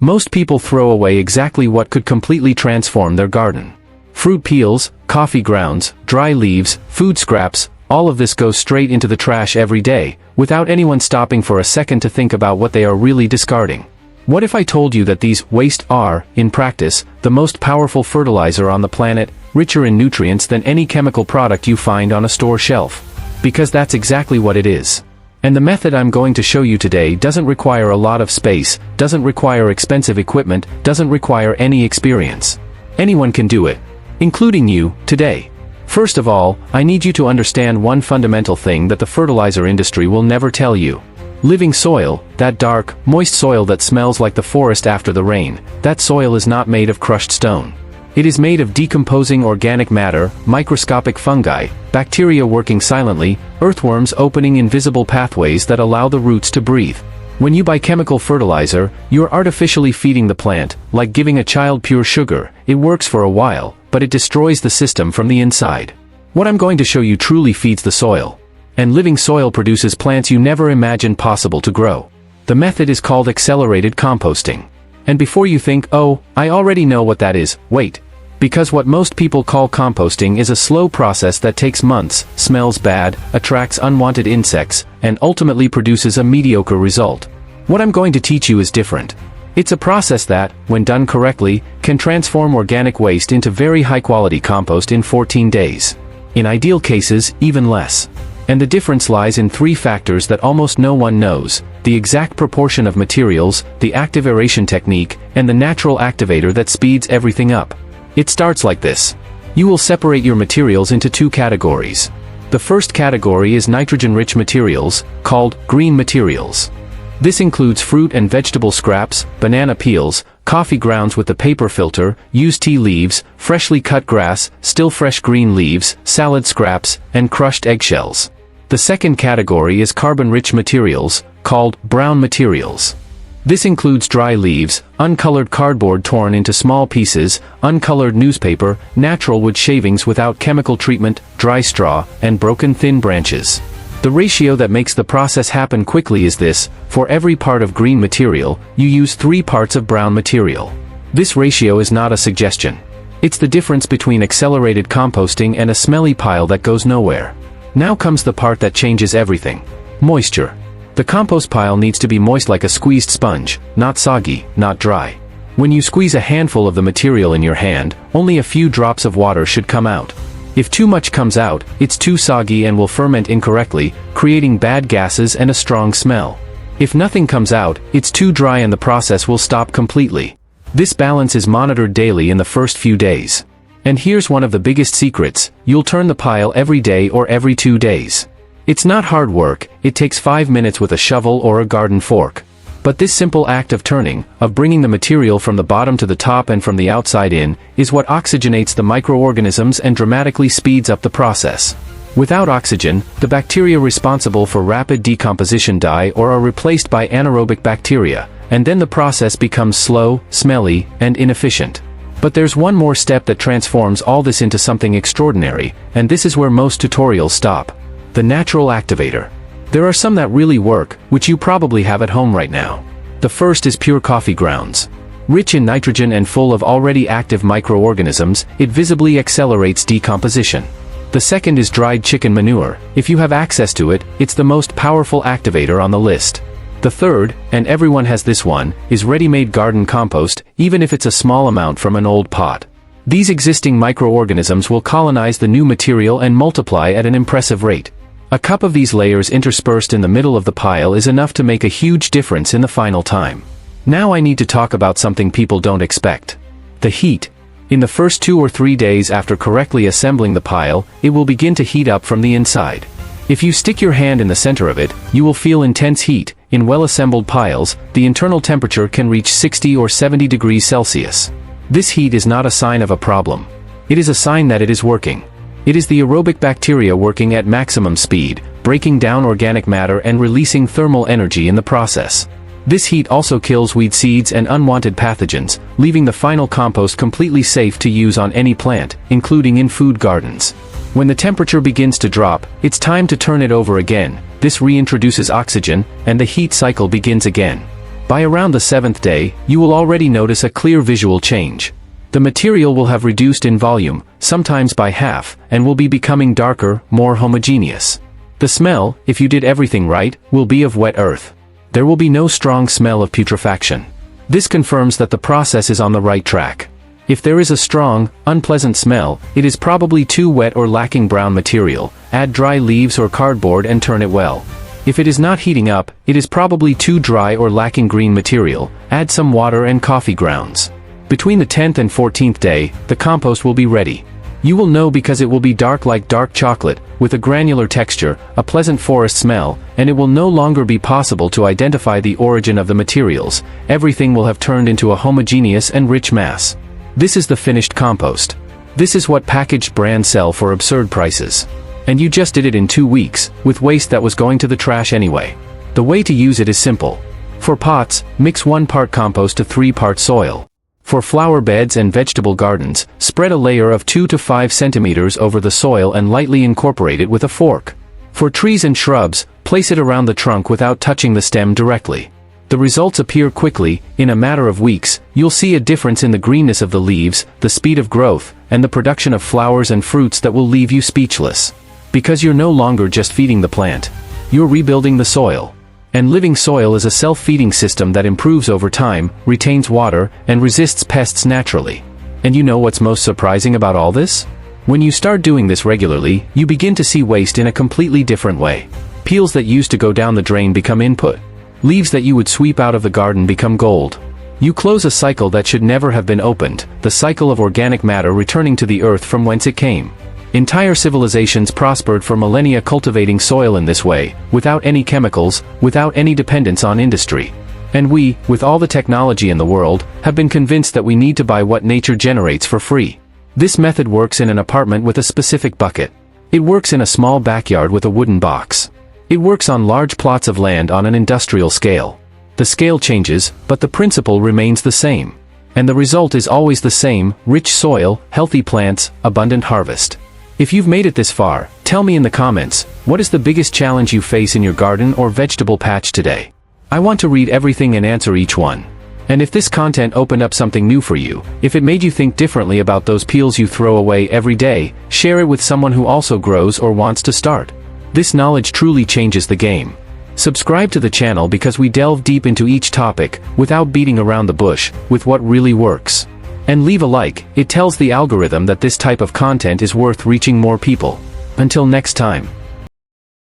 Most people throw away exactly what could completely transform their garden. Fruit peels, coffee grounds, dry leaves, food scraps, all of this goes straight into the trash every day, without anyone stopping for a second to think about what they are really discarding. What if I told you that these waste are, in practice, the most powerful fertilizer on the planet, richer in nutrients than any chemical product you find on a store shelf? Because that's exactly what it is. And the method I'm going to show you today doesn't require a lot of space, doesn't require expensive equipment, doesn't require any experience. Anyone can do it, including you, today. First of all, I need you to understand one fundamental thing that the fertilizer industry will never tell you. Living soil, that dark, moist soil that smells like the forest after the rain, that soil is not made of crushed stone. It is made of decomposing organic matter, microscopic fungi, bacteria working silently, earthworms opening invisible pathways that allow the roots to breathe. When you buy chemical fertilizer, you're artificially feeding the plant, like giving a child pure sugar. It works for a while, but it destroys the system from the inside. What I'm going to show you truly feeds the soil. And living soil produces plants you never imagined possible to grow. The method is called accelerated composting. And before you think, oh, I already know what that is, wait. Because what most people call composting is a slow process that takes months, smells bad, attracts unwanted insects, and ultimately produces a mediocre result. What I'm going to teach you is different. It's a process that, when done correctly, can transform organic waste into very high-quality compost in 14 days. In ideal cases, even less. And the difference lies in three factors that almost no one knows: the exact proportion of materials, the active aeration technique, and the natural activator that speeds everything up. It starts like this. You will separate your materials into two categories. The first category is nitrogen-rich materials, called green materials. This includes fruit and vegetable scraps, banana peels, coffee grounds with the paper filter, used tea leaves, freshly cut grass, still fresh green leaves, salad scraps, and crushed eggshells. The second category is carbon-rich materials, called brown materials. This includes dry leaves, uncolored cardboard torn into small pieces, uncolored newspaper, natural wood shavings without chemical treatment, dry straw, and broken thin branches. The ratio that makes the process happen quickly is this: for every part of green material, you use 3 parts of brown material. This ratio is not a suggestion. It's the difference between accelerated composting and a smelly pile that goes nowhere. Now comes the part that changes everything: moisture. The compost pile needs to be moist like a squeezed sponge, not soggy, not dry. When you squeeze a handful of the material in your hand, only a few drops of water should come out. If too much comes out, it's too soggy and will ferment incorrectly, creating bad gases and a strong smell. If nothing comes out, it's too dry and the process will stop completely. This balance is monitored daily in the first few days. And here's one of the biggest secrets: you'll turn the pile every day or every 2 days. It's not hard work, it takes 5 minutes with a shovel or a garden fork. But this simple act of turning, of bringing the material from the bottom to the top and from the outside in, is what oxygenates the microorganisms and dramatically speeds up the process. Without oxygen, the bacteria responsible for rapid decomposition die or are replaced by anaerobic bacteria, and then the process becomes slow, smelly, and inefficient. But there's one more step that transforms all this into something extraordinary, and this is where most tutorials stop: the natural activator. There are some that really work, which you probably have at home right now. The first is pure coffee grounds. Rich in nitrogen and full of already active microorganisms, it visibly accelerates decomposition. The second is dried chicken manure. If you have access to it, it's the most powerful activator on the list. The third, and everyone has this one, is ready-made garden compost, even if it's a small amount from an old pot. These existing microorganisms will colonize the new material and multiply at an impressive rate. A cup of these layers interspersed in the middle of the pile is enough to make a huge difference in the final time. Now I need to talk about something people don't expect: the heat. In the first 2 or 3 days after correctly assembling the pile, it will begin to heat up from the inside. If you stick your hand in the center of it, you will feel intense heat. In well-assembled piles, the internal temperature can reach 60 or 70 degrees Celsius. This heat is not a sign of a problem. It is a sign that it is working. It is the aerobic bacteria working at maximum speed, breaking down organic matter and releasing thermal energy in the process. This heat also kills weed seeds and unwanted pathogens, leaving the final compost completely safe to use on any plant, including in food gardens. When the temperature begins to drop, it's time to turn it over again. This reintroduces oxygen, and the heat cycle begins again. By around the 7th day, you will already notice a clear visual change. The material will have reduced in volume, sometimes by half, and will be becoming darker, more homogeneous. The smell, if you did everything right, will be of wet earth. There will be no strong smell of putrefaction. This confirms that the process is on the right track. If there is a strong, unpleasant smell, it is probably too wet or lacking brown material. Add dry leaves or cardboard and turn it well. If it is not heating up, it is probably too dry or lacking green material. Add some water and coffee grounds. Between the 10th and 14th day, the compost will be ready. You will know because it will be dark like dark chocolate, with a granular texture, a pleasant forest smell, and it will no longer be possible to identify the origin of the materials. Everything will have turned into a homogeneous and rich mass. This is the finished compost. This is what packaged brands sell for absurd prices. And you just did it in 2 weeks, with waste that was going to the trash anyway. The way to use it is simple. For pots, mix 1 part compost to 3 parts soil. For flower beds and vegetable gardens, spread a layer of 2 to 5 centimeters over the soil and lightly incorporate it with a fork. For trees and shrubs, place it around the trunk without touching the stem directly. The results appear quickly. In a matter of weeks, you'll see a difference in the greenness of the leaves, the speed of growth, and the production of flowers and fruits that will leave you speechless. Because you're no longer just feeding the plant. You're rebuilding the soil. And living soil is a self-feeding system that improves over time, retains water, and resists pests naturally. And you know what's most surprising about all this? When you start doing this regularly, you begin to see waste in a completely different way. Peels that used to go down the drain become input. Leaves that you would sweep out of the garden become gold. You close a cycle that should never have been opened, the cycle of organic matter returning to the earth from whence it came. Entire civilizations prospered for millennia cultivating soil in this way, without any chemicals, without any dependence on industry. And we, with all the technology in the world, have been convinced that we need to buy what nature generates for free. This method works in an apartment with a specific bucket. It works in a small backyard with a wooden box. It works on large plots of land on an industrial scale. The scale changes, but the principle remains the same. And the result is always the same: rich soil, healthy plants, abundant harvest. If you've made it this far, tell me in the comments, what is the biggest challenge you face in your garden or vegetable patch today? I want to read everything and answer each one. And if this content opened up something new for you, if it made you think differently about those peels you throw away every day, share it with someone who also grows or wants to start. This knowledge truly changes the game. Subscribe to the channel because we delve deep into each topic, without beating around the bush, with what really works. And leave a like. It tells the algorithm that this type of content is worth reaching more people. Until next time.